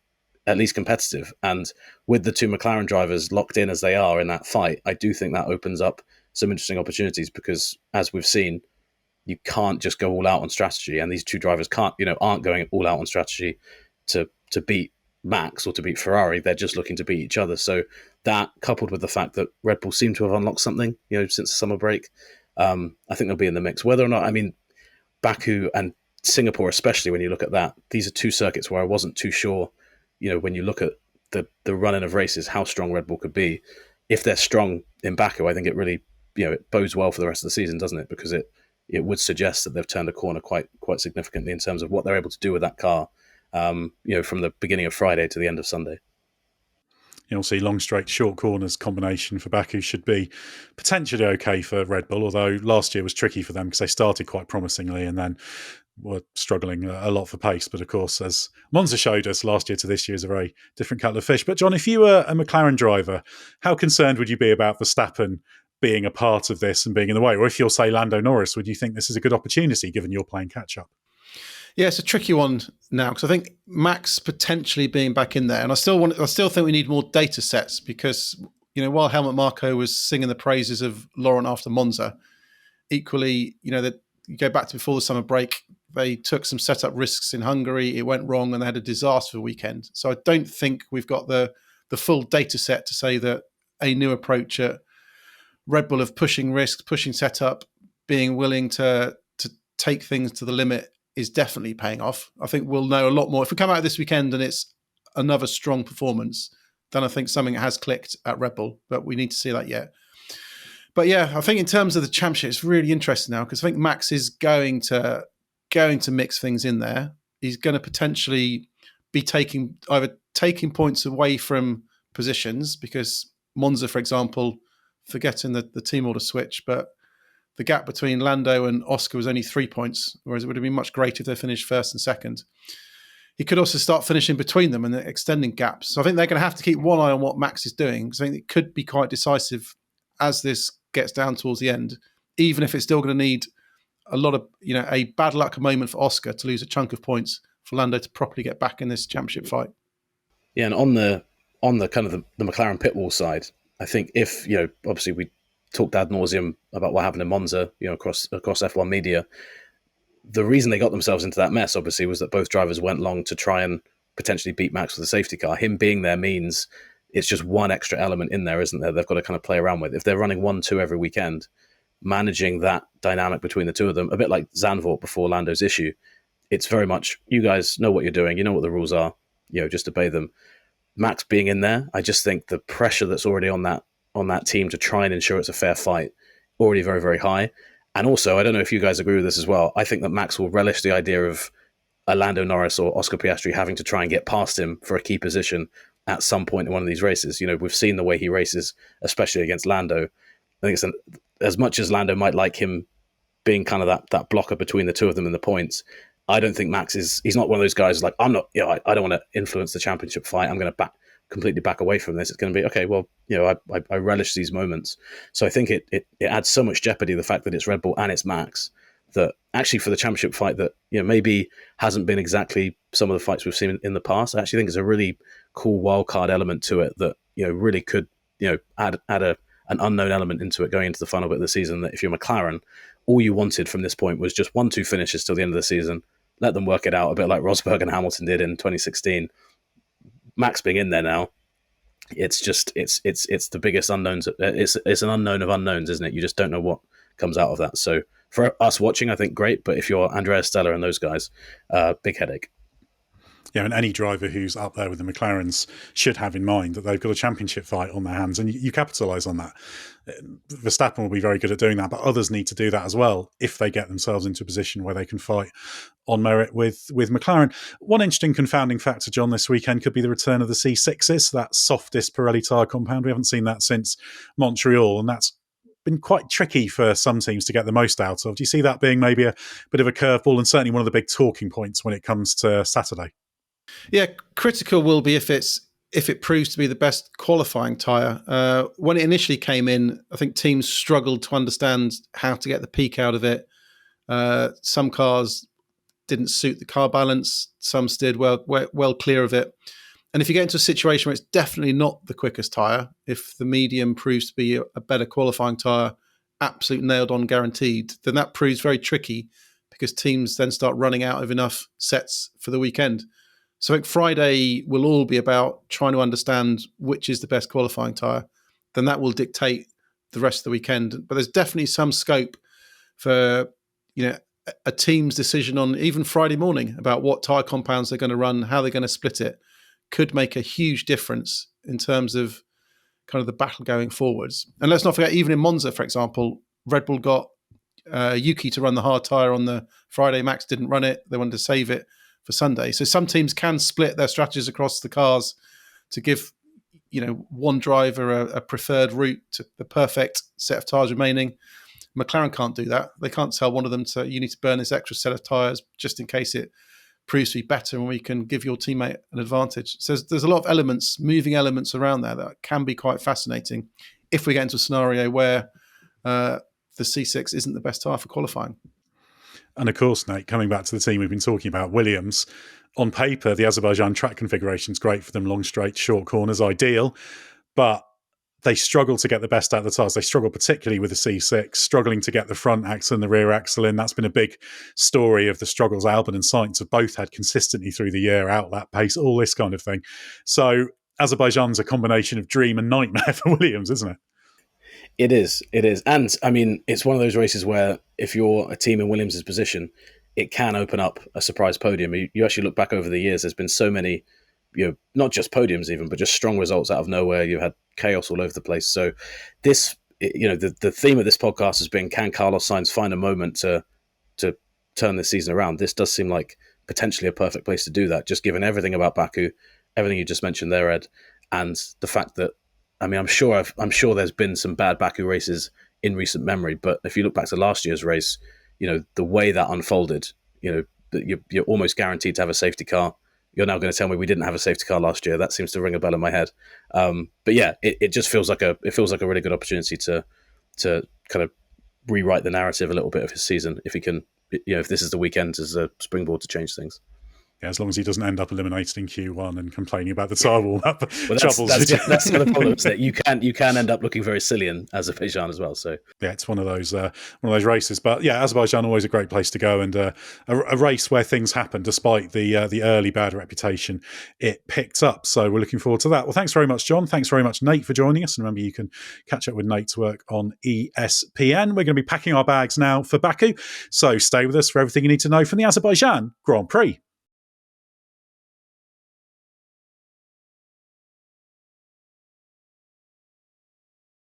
at least competitive. And with the 2 McLaren drivers locked in as they are in that fight, I do think that opens up some interesting opportunities because, as we've seen, you can't just go all out on strategy. And these 2 drivers aren't going all out on strategy to beat Max or to beat Ferrari. They're just looking to beat each other. So that, coupled with the fact that Red Bull seem to have unlocked something, since the summer break, I think they'll be in the mix. Whether or not, Baku and Singapore, especially when you look at that, these are 2 circuits where I wasn't too sure, when you look at the run-in of races, how strong Red Bull could be. If they're strong in Baku, I think it really, it bodes well for the rest of the season, doesn't it? Because it would suggest that they've turned a corner quite significantly in terms of what they're able to do with that car, from the beginning of Friday to the end of Sunday. You'll see long straight, short corners combination for Baku should be potentially okay for Red Bull, although last year was tricky for them because they started quite promisingly and then were struggling a lot for pace. But of course, as Monza showed us, last year to this year is a very different kettle of fish. But John, if you were a McLaren driver, how concerned would you be about Verstappen being a part of this and being in the way? Or if you're, say, Lando Norris, would you think this is a good opportunity given you're playing catch-up? Yeah, it's a tricky one now because I think Max potentially being back in there, and I still think we need more data sets because while Helmut Marko was singing the praises of Laurent after Monza, equally that you go back to before the summer break, they took some setup risks in Hungary. It went wrong, and they had a disaster weekend. So I don't think we've got the full data set to say that a new approach at Red Bull of pushing risks, pushing setup, being willing to take things to the limit is definitely paying off. I think we'll know a lot more. If we come out this weekend and it's another strong performance, then I think something has clicked at Red Bull, but we need to see that yet. But yeah, I think in terms of the championship, it's really interesting now because I think Max is going to mix things in there. He's going to potentially be taking points away from positions because Monza, for example, forgetting the team order switch, but the gap between Lando and Oscar was only 3 points, whereas it would have been much greater if they finished first and second. He could also start finishing between them and extending gaps. So I think they're going to have to keep one eye on what Max is doing because I think it could be quite decisive as this gets down towards the end, even if it's still going to need a lot of, a bad luck moment for Oscar to lose a chunk of points for Lando to properly get back in this championship fight. Yeah, and on the kind of the McLaren pit wall side, I think if, obviously we talked ad nauseum about what happened in Monza, across F1 media. The reason they got themselves into that mess, obviously, was that both drivers went long to try and potentially beat Max with a safety car. Him being there means it's just one extra element in there, isn't there? They've got to kind of play around with. If they're running 1-2 every weekend, managing that dynamic between the two of them, a bit like Zandvoort before Lando's issue, it's very much, you guys know what you're doing, you know what the rules are, just obey them. Max being in there, I just think the pressure that's already on that team to try and ensure it's a fair fight, already very, very high. And also, I don't know if you guys agree with this as well, I think that Max will relish the idea of a Lando Norris or Oscar Piastri having to try and get past him for a key position at some point in one of these races. We've seen the way he races, especially against Lando. I think as much as Lando might like him being kind of that blocker between the two of them in the points, I don't think Max he's not one of those guys like, I'm not, I don't want to influence the championship fight. I'm going to completely back away from this. It's going to be, okay, well, I relish these moments. So I think it adds so much jeopardy, the fact that it's Red Bull and it's Max, that actually for the championship fight that, maybe hasn't been exactly some of the fights we've seen in the past. I actually think it's a really cool wild card element to it that, really could, add an unknown element into it going into the final bit of the season, that if you're McLaren, all you wanted from this point was just 1-2 finishes till the end of the season. Let them work it out, a bit like Rosberg and Hamilton did in 2016. Max being in there now, it's the biggest unknowns. It's an unknown of unknowns, isn't it? You just don't know what comes out of that. So for us watching, I think great. But if you're Andrea Stella and those guys, big headache. Yeah, and any driver who's up there with the McLarens should have in mind that they've got a championship fight on their hands, and you capitalise on that. Verstappen will be very good at doing that, but others need to do that as well if they get themselves into a position where they can fight on merit with McLaren. One interesting confounding factor, John, this weekend could be the return of the C6s, that softest Pirelli tyre compound. We haven't seen that since Montreal, and that's been quite tricky for some teams to get the most out of. Do you see that being maybe a bit of a curveball and certainly one of the big talking points when it comes to Saturday? Yeah, critical will be if it proves to be the best qualifying tyre. When it initially came in, I think teams struggled to understand how to get the peak out of it. Some cars didn't suit the car balance. Some steered well clear of it. And if you get into a situation where it's definitely not the quickest tyre, if the medium proves to be a better qualifying tyre, absolute nailed on guaranteed, then that proves very tricky because teams then start running out of enough sets for the weekend. So I think Friday will all be about trying to understand which is the best qualifying tyre. Then that will dictate the rest of the weekend. But there's definitely some scope for, a team's decision on even Friday morning about what tyre compounds they're going to run, how they're going to split it, could make a huge difference in terms of kind of the battle going forwards. And let's not forget, even in Monza, for example, Red Bull got Yuki to run the hard tyre on the Friday. Max didn't run it. They wanted to save it for Sunday. So some teams can split their strategies across the cars to give, one driver a preferred route to the perfect set of tyres remaining. McLaren can't do that. They can't tell one of them you need to burn this extra set of tyres just in case it proves to be better and we can give your teammate an advantage. So there's a lot of elements, moving elements around there that can be quite fascinating if we get into a scenario where the C6 isn't the best tyre for qualifying. And of course, Nate, coming back to the team we've been talking about, Williams, on paper, the Azerbaijan track configuration is great for them, long straight, short corners, ideal, but they struggle to get the best out of the tyres. They struggle particularly with the C6, struggling to get the front axle and the rear axle in. That's been a big story of the struggles Albon and Sainz have both had consistently through the year, out lap pace, all this kind of thing. So Azerbaijan's a combination of dream and nightmare for Williams, isn't it? It is. And I mean, it's one of those races where if you're a team in Williams' position, it can open up a surprise podium. You actually look back over the years, there's been so many, not just podiums even, but just strong results out of nowhere. You had chaos all over the place. So this, the theme of this podcast has been, can Carlos Sainz find a moment to turn this season around? This does seem like potentially a perfect place to do that, just given everything about Baku, everything you just mentioned there, Ed, and the fact that, I mean, I'm sure there's been some bad Baku races in recent memory, but if you look back to last year's race, the way that unfolded, that you're almost guaranteed to have a safety car. You're now going to tell me we didn't have a safety car last year. That seems to ring a bell in my head. But yeah, it just feels like a really good opportunity to kind of rewrite the narrative a little bit of his season if he can, if this is the weekend as a springboard to change things. Yeah, as long as he doesn't end up eliminated in Q1 and complaining about the tyre warm-up troubles. That's the other problem, isn't it? You can end up looking very silly in Azerbaijan as well. So yeah, it's one of those races. But yeah, Azerbaijan always a great place to go, and a race where things happen despite the early bad reputation it picked up. So we're looking forward to that. Well, thanks very much, John. Thanks very much, Nate, for joining us. And remember, you can catch up with Nate's work on ESPN. We're going to be packing our bags now for Baku, so stay with us for everything you need to know from the Azerbaijan Grand Prix.